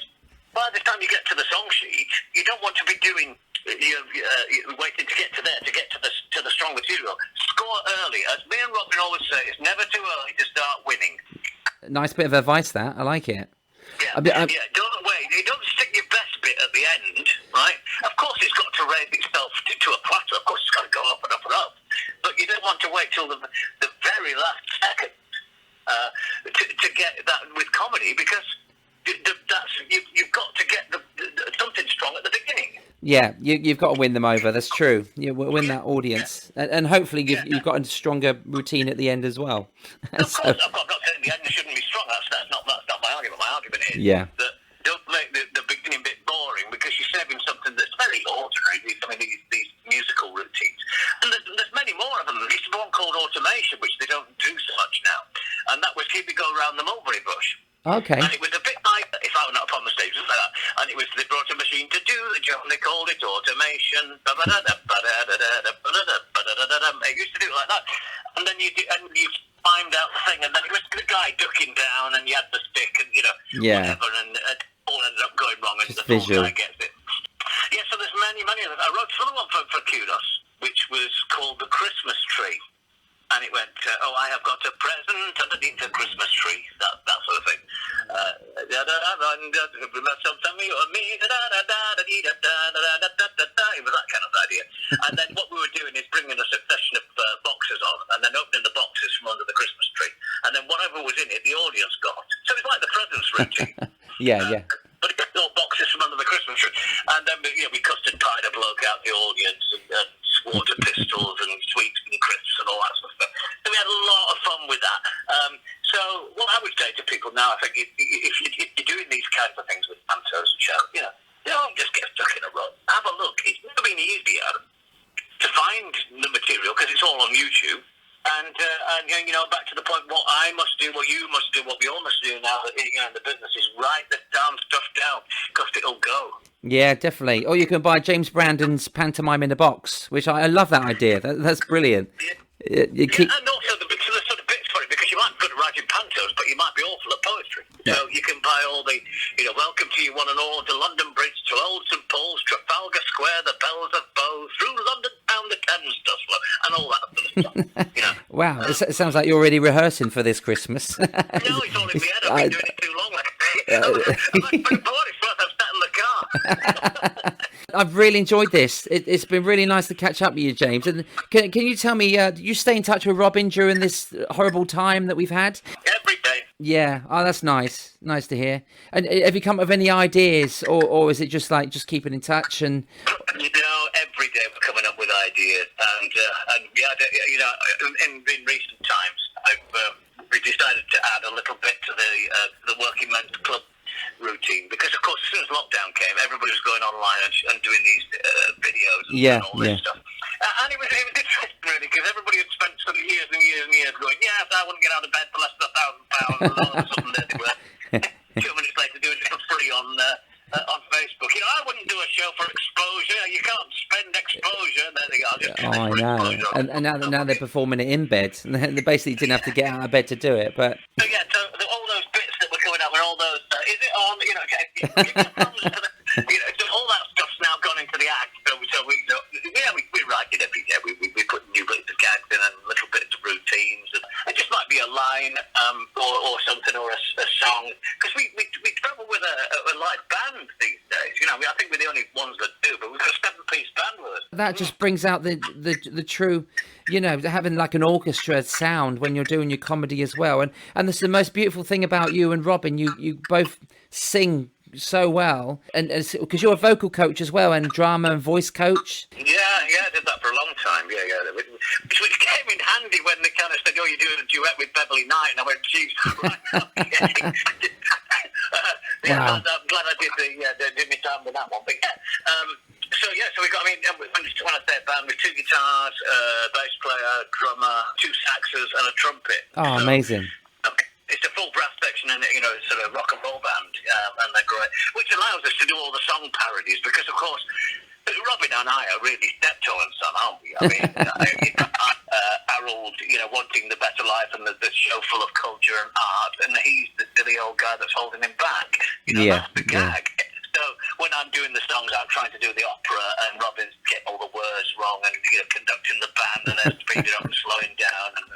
by the time you get to the song sheet, you don't want to be doing... You're waiting to get to there, to get to the strong material. Score early. As me and Robin always say, it's never too early to start winning. Nice bit of advice, that. I like it. Yeah, don't wait. You don't stick your best bit at the end, right? Of course, it's got to raise itself to a plateau. Of course, it's got to go up and up and up. But you don't want to wait till the very last second to get that with comedy, because you've got to get something strong at the beginning. Yeah, you've got to win them over. That's true. You win that audience, and hopefully you've got a stronger routine at the end as well. Of course, I'm not saying the end shouldn't be strong. That's not my argument. My argument is that don't make the beginning bit boring, because you're saving something that's very ordinary. These musical routines, and there's many more of them. There's one called automation, which they don't do so much now, and that was Here We Go Round the Mulberry Bush. Okay. And it was a bit like, if I were not upon the stage, just like that. And it was, they brought a machine to do the job, and they called it automation. It used to do it like that. And then you climbed out the thing, and then it was the guy ducking down, and you had the stick, and, whatever, and it all ended up going wrong, and Just the visual. guy gets it. Yeah, so there's many of them. I wrote another one for Kudos, which was called The Christmas Tree. And it went, I have got a present underneath the Christmas tree, that sort of thing. It was that kind of idea. And then what we were doing is bringing a succession of boxes on, and then opening the boxes from under the Christmas tree. And then whatever was in it, the audience got. So it's like the presents routine. Yeah. But it got all boxes from under the Christmas tree. And then we custard pied a bloke out the audience, and water pistols and sweets and crisps and all that sort of stuff. So we had a lot of fun with that. So what I would say to people now, I think if you're doing these kinds of things with pantos and shows, don't just get stuck in a rut. Have a look. It's never been easier to find the material because it's all on YouTube. And back to the point, what I must do, what you must do, what we all must do now that in the business is write the damn stuff down because it'll go. Yeah, definitely. Or you can buy James Brandon's Pantomime in a Box, which I love that idea. That's brilliant. Yeah. And also the sort of bits for it, because you might be good at writing pantos, but you might be awful at poetry. Yeah. So you can buy all the, welcome to you one and all, to London Bridge, to Old St Paul's, Trafalgar Square, the bells of Bow, through London town, the Thames does flow, and all that sort of stuff. Wow, it sounds like you're already rehearsing for this Christmas. No, it's all in my head. I've been doing it too long. I'm like, for what it's worth, I'm sat in the car. I've really enjoyed this. It's been really nice to catch up with you, James. And can you tell me, do you stay in touch with Robin during this horrible time that we've had? Every day. Yeah. Oh, that's nice. Nice to hear. And have you come up with any ideas, or is it just keeping in touch? And every day we're coming up with ideas, and in recent times, we decided to add a little bit to the working men's club routine, because of course as soon as lockdown came, everybody was going online and doing these videos and all this stuff. And it was interesting really, because everybody had spent sort of years and years and years going, yes, I wouldn't get out of bed for less than £1,000, and all of a sudden there they were 2 minutes later doing it for free on Facebook. I wouldn't do a show for exposure. You can't spend exposure. There they go. I know. And now they're performing it in bed. They basically didn't have to get out of bed to do it. But so all those bits that were coming up, and all those, is it on? Give the thumbs to the, all that stuff's now gone into the act. So we write it every day. We put new bits of gags in and little bits of routines. And it just might be a line or something, or a song, because we travel with a live band these days. I think we're the only ones that do, but we've got a 7-piece band with us. that just brings out the true, having like an orchestra sound when you're doing your comedy as well. And this is the most beautiful thing about you and Robin. You both sing so well, and because you're a vocal coach as well, and drama and voice coach. Yeah, I did that for a long time. Yeah. Which came in handy when they kind of said, "Oh, you're doing a duet with Beverly Knight," and I went, "Geez, right, okay." Wow. I'm glad I did my time with that one. But so we got. When I say a band, with 2 guitars, bass player, drummer, 2 saxes, and a trumpet. Oh, so, amazing. It's a full brass section, and it's sort of rock and roll band, and they're great, which allows us to do all the song parodies, because of course Robin and I are really steptoe and son, aren't we? Harold, wanting the better life and the show full of culture and art, and he's the silly old guy that's holding him back. That's the gag. So when I'm doing the songs, I'm trying to do the opera, and Robin's getting all the words wrong, and conducting the band, and then speeding up and slowing down, and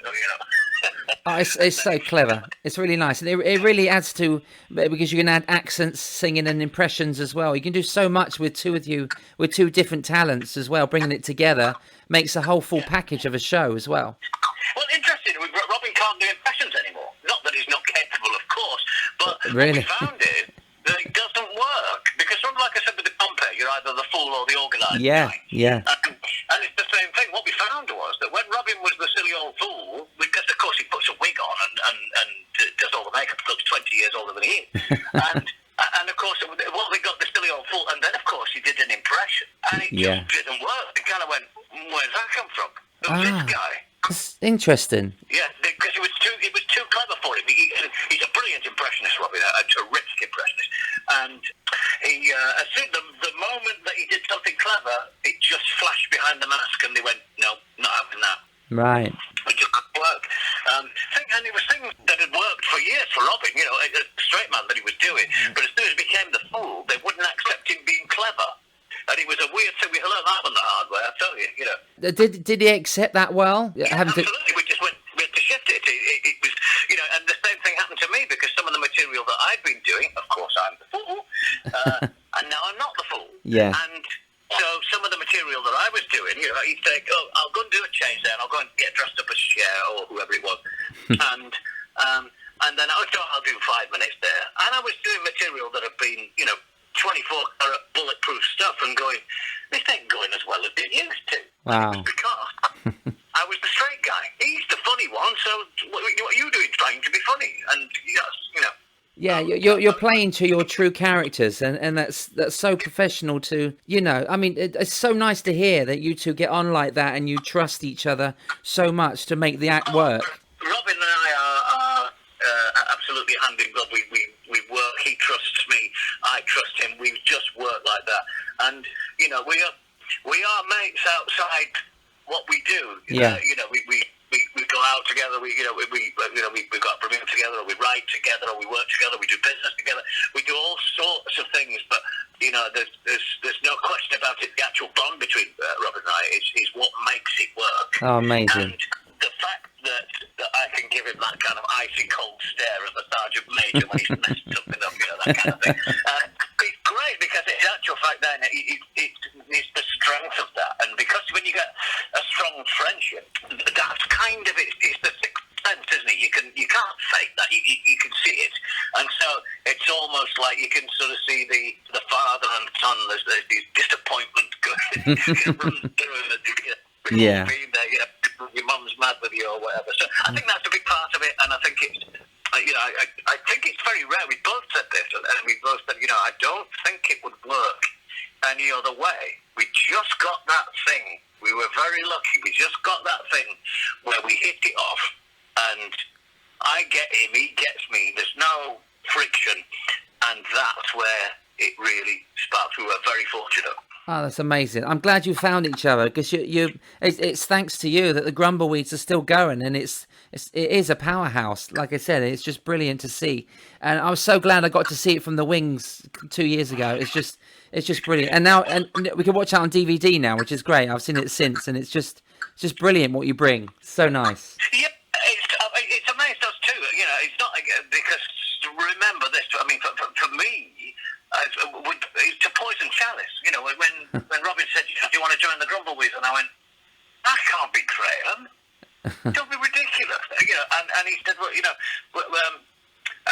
Oh, it's so clever. It's really nice, and it really adds to, because you can add accents, singing, and impressions as well. You can do so much with two of you, with 2 different talents as well. Bringing it together makes a whole full package of a show as well. Well, interesting. Robin can't do impressions anymore. Not that he's not capable, of course, but really? what we found is that it doesn't work, because like I said with the compare, you're either the fool or the organizer. Yeah. And it's the same thing. What we found was that when Robin was the silly old fool, because of course he puts a wig on and does all the makeup, looks 20 years older than he is. And of course, we got the silly old fool, and then of course he did an impression, and it just didn't work. It kind of went, where's that come from? Who's this guy? It's interesting. Yeah, because it was too clever for him. He's a brilliant impressionist, Robin, as soon the moment that he did something clever, it just flashed behind the mask, and they went, no, not having that. Right. It just couldn't work. And it was things that had worked for years for Robin, you know, a straight man that he was doing. But as soon as he became the fool, they wouldn't accept him being clever. And it was a weird thing. We learned that one the hard way, I tell you, you know. Did he accept that well? Yeah, absolutely. We had to shift it. It was, you know, and the same thing happened to me because some of the material that I'd been doing, of course, I'm the fool, and now I'm not the fool. Yeah. And so some of the material that I was doing, you know, he'd say, oh, I'll go and do a change there, and I'll go and get dressed up as Cher or whoever it was. And then I'll do 5 minutes there. And I was doing material that had been, you know, 24-karat bulletproof stuff and going, this ain't going as well as it used to. Wow. Because I was the straight guy. He's the funny one, so what are you doing trying to be funny? And yes, you know. Yeah, you're playing to your true characters, and that's so professional to, you know, I mean, it's so nice to hear that you two get on like that and you trust each other so much to make the act work. Robin and I are absolutely hand in glove. We work. He trusts me. I trust him. We just work like that. And, you know, we are mates outside what we do. Yeah. You know, we go out together. We got a premiere together, or we write together, or we work together. We do business together. We do all sorts of things. But you know, there's no question about it. The actual bond between Robert and I is what makes it work. Oh, amazing! And the fact that I can give him that kind of icy cold stare at the sergeant major when he's messed something up, you know, that kind of thing. It's great because in actual fact, then it's the strength of that, and because when you get a strong friendship, that's kind of it. It's the sixth sense, isn't it? You can't fake that. You can see it, and so it's almost like you can sort of see the father and son. There's these disappointment going through. Yeah. Being there, you know, your mum's mad with you or whatever. So I think that's a big part of it, and I think it's, you know, I think it's very rare. We both said this, and we both said, you know, I don't think it would work any other way. We just got that thing. We were very lucky. We just got that thing where we hit it off, and I get him, he gets me. There's no friction, and that's where it really sparked. We were very fortunate. Oh, that's amazing. I'm glad you found each other, because it's thanks to you that the Grumbleweeds are still going, and it is a powerhouse. Like I said, it's just brilliant to see. And I was so glad I got to see it from the wings 2 years ago. It's just brilliant. And now we can watch it on DVD now, which is great. I've seen it since, and it's just brilliant what you bring. So nice. Yeah, it's amazed us too. You know, it's not because remember this. I mean, for me, it's a poison chalice. You know, when Robin said, "Do you want to join the Grumbleweeds?" and I went, "That can't be Graham. Don't be ridiculous." You know, and he said, "Well, you know,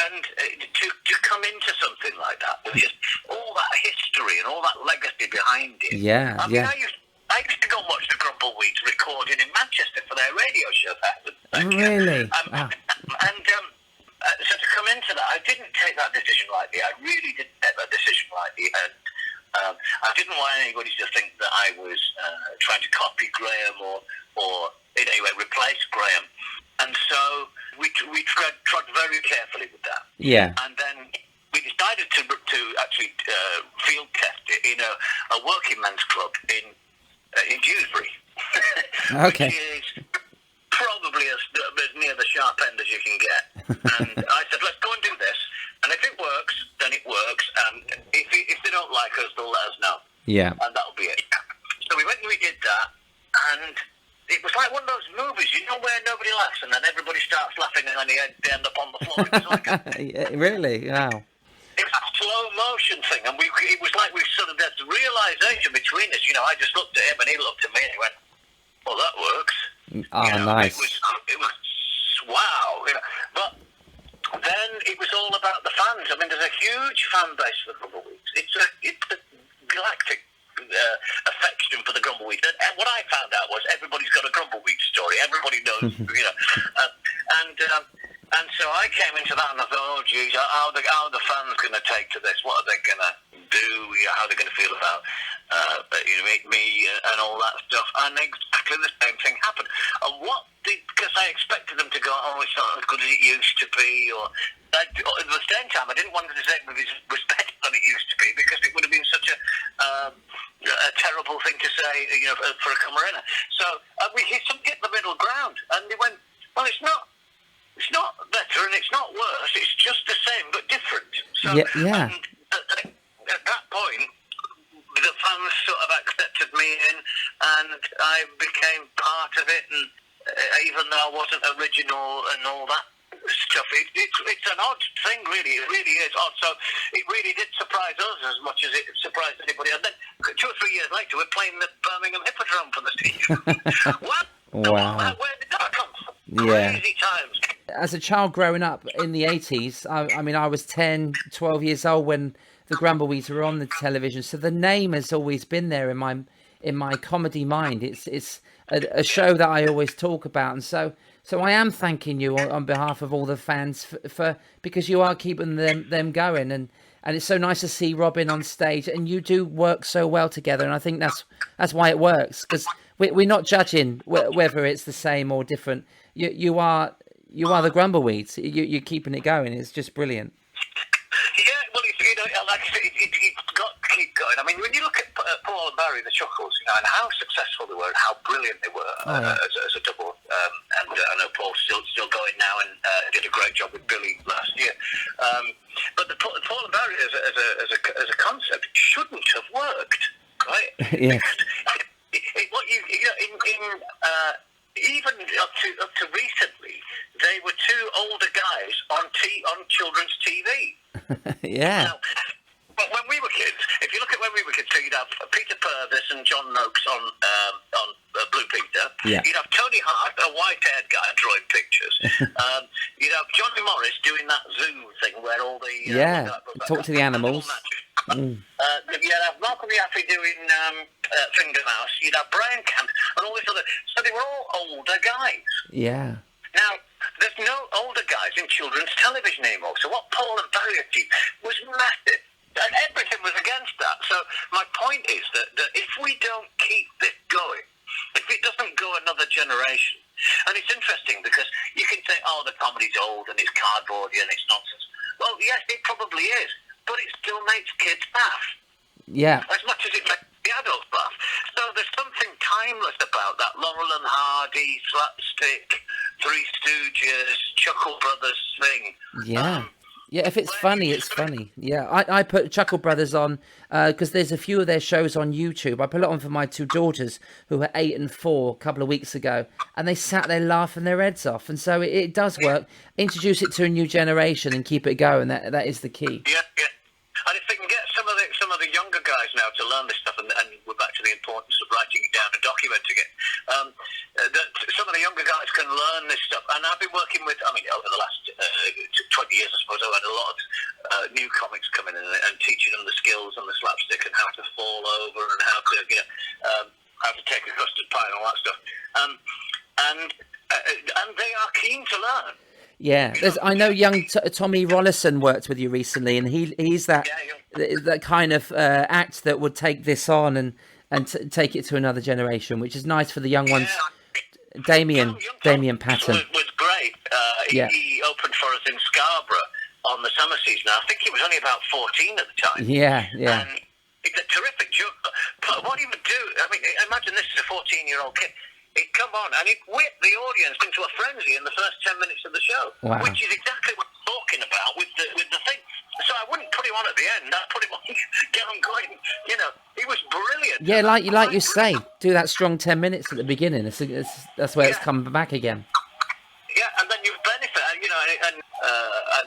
and to come into something like that with just all that history and all that legacy behind it." Yeah, I mean, I used to go and watch the Grumbleweeds recording in Manchester for their radio show. Really? So to come into that, I didn't take that decision lightly. I really didn't take that decision lightly, and I didn't want anybody to think that I was trying to copy Graham or in any way replace Graham. And so we trod very carefully with that. Yeah. And then we decided to actually field test it in a working men's club in Dewsbury. Okay. Which is probably as near the sharp end as you can get. And I said, let's go and do this. And if it works, then it works. And if they don't like us, they'll let us know. Yeah. And that'll be it. So we went and we did that. And it was like one of those movies, you know, where nobody laughs and then everybody starts laughing and then they end up on the floor. It was like yeah, really? Wow. It was a slow motion thing. And it was like we sort of had the realisation between us. You know, I just looked at him and he looked at me and he went, well, that works. Oh, you know, nice. It was wow. You know. But then it was all about the fans. I mean, there's a huge fan base for the Grumbleweeds. It's a galactic affection for the Grumbleweeds. And what I found out was everybody's got a Grumbleweed story. Everybody knows, you know. And so I came into that and I thought, oh, geez, how are the fans going to take to this? What are they going to do? You know, how are they going to feel about me and all that stuff? And exactly the same thing happened. And because I expected them to go, oh, it's not as good as it used to be, or at the same time, I didn't want them to take me as better than it used to be because it would have been such unbelievable thing to say, for a camarena. So we hit the middle ground, and they went, well, it's not better and it's not worse. It's just the same but different. So yeah. And at that point, the fans sort of accepted me in, and I became part of it. And even though I wasn't original and all that stuff, it's an odd thing, really. It really is odd. So it really did surprise us as much as it surprised anybody. And then 2 or 3 years later, we're playing the Birmingham Hippodrome for the stage. What? Wow. Where did that come from? Yeah. Crazy times. As a child growing up in the 80s, I mean, I was 10, 12 years old when the Grumbleweeds were on the television. So the name has always been there in my comedy mind. It's a show that I always talk about. And so I am thanking you on behalf of all the fans for because you are keeping them going. And it's so nice to see Robin on stage, and you do work so well together. And I think that's why it works, because we're not judging whether it's the same or different. You are the Grumbleweeds. You're keeping it going. It's just brilliant. Yeah, well, like I said, it's got to keep going. I mean, when you look at Paul and Barry, the Chuckles, and how successful they were and how brilliant they were as a double, and I know Paul's still going now and did a great job with Billy last year. But the Paul and Barry as a concept shouldn't have worked, right? Yeah. Even up to recently, they were two older guys on children's TV. Yeah. Now, but when we were kids, if you look at when we were kids, so you'd have Peter Purvis and John Noakes on Blue Peter. Yeah. You'd have Tony Hart, a white-haired guy drawing pictures. You'd have Johnny Morris doing that zoo thing where all the talk to the animals. You'd have Malcolm Yaffe doing Finger Mouse. You'd have Brian Kent and all this other. So they were all older guys. Yeah. Now, there's no older guys in children's television anymore. So what Paul and Barry achieved was massive. And everything was against that. So my point is that if we don't keep this going, if it doesn't go another generation, and it's interesting because you can say, oh, the comedy's old and it's cardboardy and it's nonsense. Well, yes, it probably is, but it still makes kids laugh. Yeah. As much as it makes the adults laugh. So there's something timeless about that Laurel and Hardy, slapstick, Three Stooges, Chuckle Brothers thing. Yeah. Yeah, if it's funny, it's funny. Yeah, I put Chuckle Brothers on because there's a few of their shows on YouTube. I put it on for my two daughters who were 8 and 4 a couple of weeks ago, and they sat there laughing their heads off. And so it does work. Introduce it to a new generation and keep it going. That is the key. Yeah. And if they can get some of the younger guys now to learn this stuff, and we're back to the importance of writing it down and documenting it, that some of the younger guys can learn this stuff. And I've been working with, over the last 20 years, I suppose, I've had a lot of new comics coming in and teaching them the skills and the slapstick and how to fall over and how to take a custard pie and all that stuff. And they are keen to learn. Yeah, I know young Tommy Rollison worked with you recently, and he's that kind of act that would take this on and take it to another generation, which is nice for the young ones. Damien Patton was great. He opened for us in Scarborough on the summer season. I think he was only about 14 at the time. Yeah. And it's a terrific joke. But what he would do, imagine this is a 14-year-old kid. He'd come on and he'd whip the audience into a frenzy in the first 10 minutes of the show, which is exactly what I'm talking about with the thing. So I wouldn't put him on at the end. I'd put him on, get him going. He was brilliant. Yeah, like you say, do that strong 10 minutes at the beginning. That's where it's coming back again. Yeah, and then you benefit, and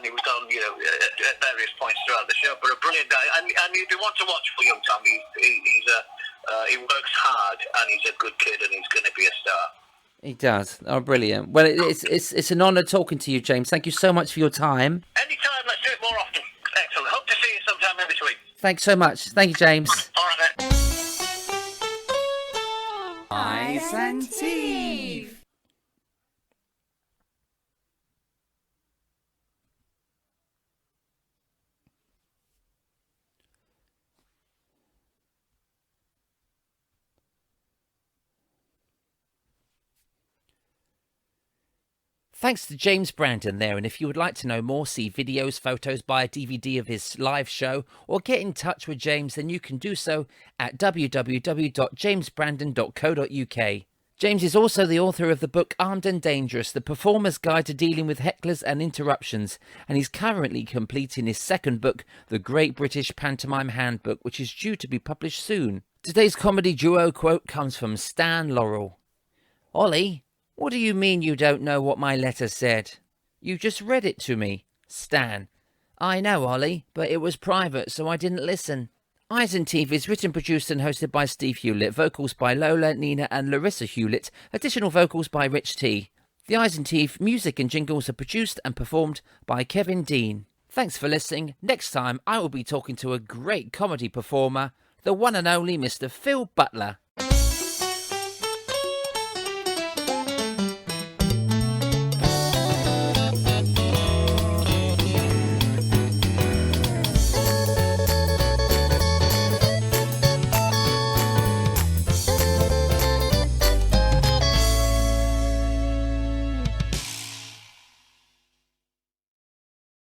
he was on, at various points throughout the show, but a brilliant guy. And if you want to watch for young Tom, he works hard, and he's a good kid, and he's going to be a star. He does. Oh, brilliant. Well, it's an honour talking to you, James. Thank you so much for your time. Anytime, let's do it more often. Excellent. Hope to see you sometime in between. Thanks so much. Thank you, James. All right, then. Eyes and Teeth. Thanks to James Brandon there, and if you would like to know more, see videos, photos, buy a DVD of his live show, or get in touch with James, then you can do so at www.jamesbrandon.co.uk. James is also the author of the book Armed and Dangerous, The Performer's Guide to Dealing with Hecklers and Interruptions, and he's currently completing his second book, The Great British Pantomime Handbook, which is due to be published soon. Today's comedy duo quote comes from Stan Laurel. Ollie, what do you mean you don't know what my letter said? You just read it to me. Stan. I know, Ollie, but it was private, so I didn't listen. Eyes and Teeth is written, produced and hosted by Steve Hewlett. Vocals by Lola, Nina and Larissa Hewlett. Additional vocals by Rich T. The Eyes and Teeth music and jingles are produced and performed by Kevin Dean. Thanks for listening. Next time I will be talking to a great comedy performer, the one and only Mr. Phil Butler.